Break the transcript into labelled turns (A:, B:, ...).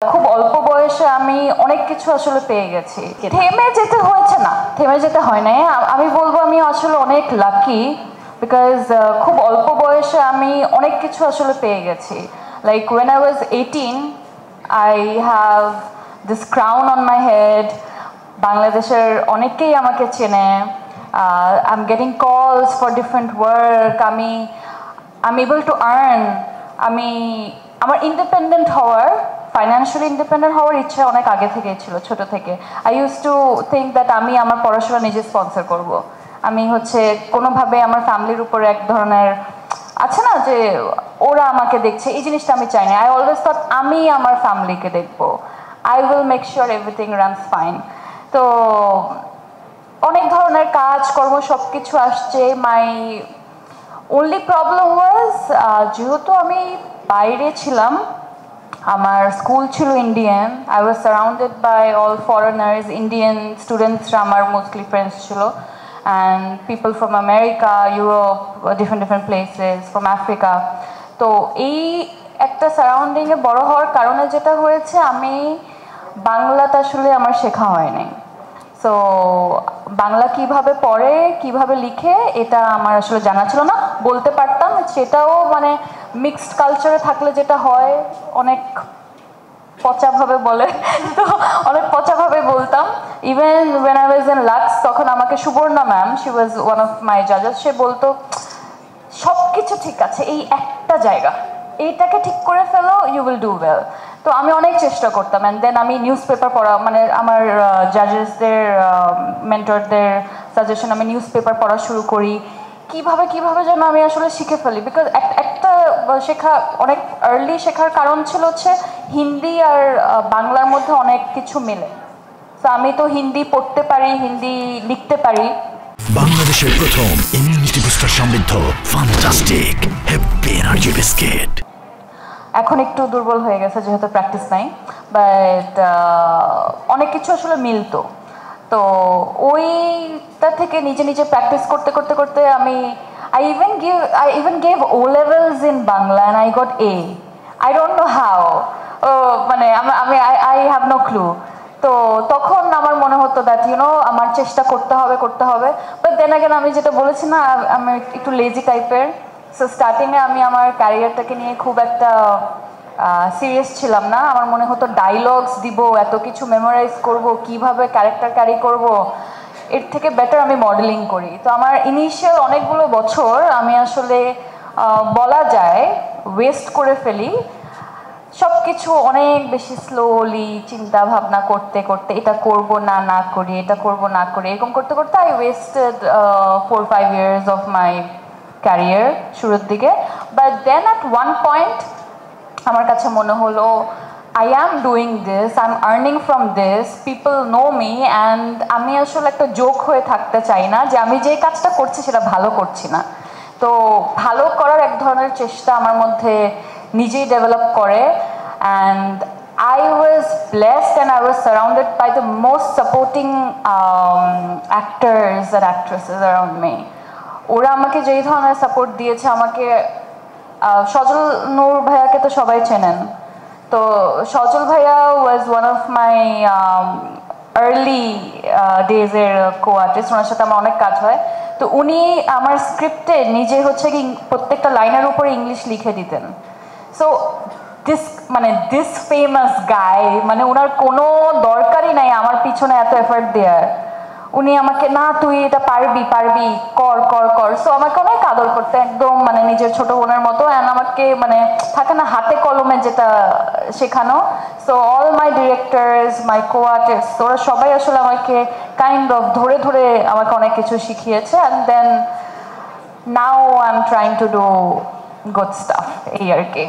A: খুব অল্প বয়সে আমি অনেক কিছু আসলে পেয়ে গেছি। থেমে যেতে হয়েছে না, থেমে যেতে হয় নাই। আমি বলবো আমি আসলে অনেক লাকি, বিকজ খুব অল্প বয়সে আমি অনেক কিছু আসলে পেয়ে গেছি। Like when I was 18 I have this crown on my head. বাংলাদেশের অনেকেই আমাকে চেনে। I'm getting calls for different work. I'm able to earn. আমার ইন্ডিপেন্ডেন্ট হওয়ার, ফাইন্যান্সিয়ালি ইন্ডিপেন্ডেন্ট হওয়ার ইচ্ছা অনেক আগে থেকেই ছিল, ছোট থেকে। I use to think that আমি আমার পড়াশোনা নিজে স্পন্সর করব। আমি কোনোভাবে আমার ফ্যামিলির উপরে এক ধরনের আছে না যে ওরা আমাকে দেখছে, এই জিনিসটা আমি চাই না। আই অলওয়েজ থট আমি আমার ফ্যামিলিকে দেখবো। I will make sure everything runs fine. তো অনেক ধরনের কাজ কর্ম সব কিছু আসছে। মাই only problem was যেহেতু আমি বাইরে ছিলাম, আমার স্কুল ছিল Indian, I was surrounded by all foreigners, Indian স্টুডেন্টসরা আমার মোস্টলি ফ্রেন্ডস ছিল, and people from America, Europe, different places, from Africa. তো এই একটা সারাউন্ডিংয়ে বড় হওয়ার কারণে যেটা হয়েছে, আমি বাংলাটা আসলে আমার শেখা হয়নি। সো বাংলা কিভাবে পড়ে, কিভাবে লিখে, এটা আমার আসলে জানা ছিল না। বলতে পারতাম, সেটাও মানে মিক্সড কালচারে থাকলে যেটা হয়, অনেক পচাভাবে বলে, তো অনেক পচাভাবে বলতাম। Even when I was in Lux, তখন আমাকে Subarna ma'am, she was one of my জাজেস, সে বলতো সব কিছু ঠিক আছে, এই একটা জায়গা, এইটাকে ঠিক করে ফেলো, ইউ উইল ডু ওয়েল। তো আমি অনেক চেষ্টা করতাম। অ্যান্ড দেন আমি নিউজ পেপার পড়া, মানে আমার জাজেসদের, মেন্টরদের সাজেশন, আমি নিউজ পেপার পড়া শুরু করি। কিভাবে যেন আমি আসলে শিখে ফেলি। বিকজ একটা শেখা, অনেক আর্লি শেখার কারণ ছিল হিন্দি আর বাংলার মধ্যে অনেক কিছু মেলে। তো আমি তো হিন্দি পড়তে পারি, হিন্দি লিখতে পারি।
B: বাংলাদেশের প্রথম ইমিউনিটি বুস্টার সমৃদ্ধ ফ্যান্টাস্টিক হ্যাপি এনার্জি বিস্কিট।
A: এখন একটু দুর্বল হয়ে গেছে যেহেতু প্র্যাকটিস নাই, বাট অনেক কিছু আসলে মিলতো। তো ওইটা থেকে নিজে প্র্যাকটিস করতে আমি I even gave O levels in Bangla and I got A. I don't know how. মানে I have no clue. তো তখন আমার মনে হতো দ্যাট আমার চেষ্টা করতে হবে। বাট দেন আগেন, আমি যেটা বলেছি না, আমি একটু লেজি টাইপের। সো স্টার্টিংয়ে আমি আমার ক্যারিয়ারটাকে নিয়ে খুব একটা সিরিয়াস ছিলাম না। আমার মনে হতো ডায়লগস দিব, এত কিছু মেমোরাইজ করব, কিভাবে ক্যারেক্টার ক্যারি করব, এর থেকে বেটার আমি মডেলিং করি। তো আমার ইনিশিয়াল অনেকগুলো বছর আমি আসলে বলা যায় ওয়েস্ট করে ফেলি। সব কিছু অনেক বেশি স্লোলি চিন্তা ভাবনা করতে এটা করব না করি, এটা করব না করি, এরকম করতে I wasted 4-5 years of my career শুরুর দিকে। But then at one point আমার কাছে মনে হলো I am doing this, I'm earning from this, people know me, and আমি আসলে একটা জোক হয়ে থাকতে চাই না যে আমি যে কাজটা করছি সেটা ভালো করছি না। তো ভালো করার এক ধরনের চেষ্টা আমার মধ্যে নিজেই ডেভেলপ করে। And I was blessed and I was surrounded by the most supporting actors and actresses around me. ওরা আমাকে যেই ধরনের সাপোর্ট দিয়েছে, আমাকে সজল নূর ভাইয়াকে তো সবাই চেনেন। তো সজল ভাইয়া was one of my early ডেজের কো-আর্টিস্ট, ওনার সাথে আমার অনেক কাজ হয়। তো উনি আমার স্ক্রিপ্টে নিজে কি প্রত্যেকটা লাইনের উপরে ইংলিশ লিখে দিতেন। সো দিস ফেমাস গাই, মানে ওনার কোনো দরকারই নাই আমার পিছনে এত এফার্ট দেওয়ার। উনি আমাকে, না তুই এটা পারবি কর। সো আমাকে অনেক আদর করতে, একদম মানে নিজের ছোট বোনের মতো। অ্যান্ড আমাকে থাকে না হাতে কলমে যেটা শেখানো। সো অল মাই ডিরেক্টরস, মাই কো-আর্টিস্ট, ওরা সবাই আসলে আমাকে কাইন্ড অফ ধরে আমাকে অনেক কিছু শিখিয়েছে। And then now I am trying to do good stuff, এই আর কি।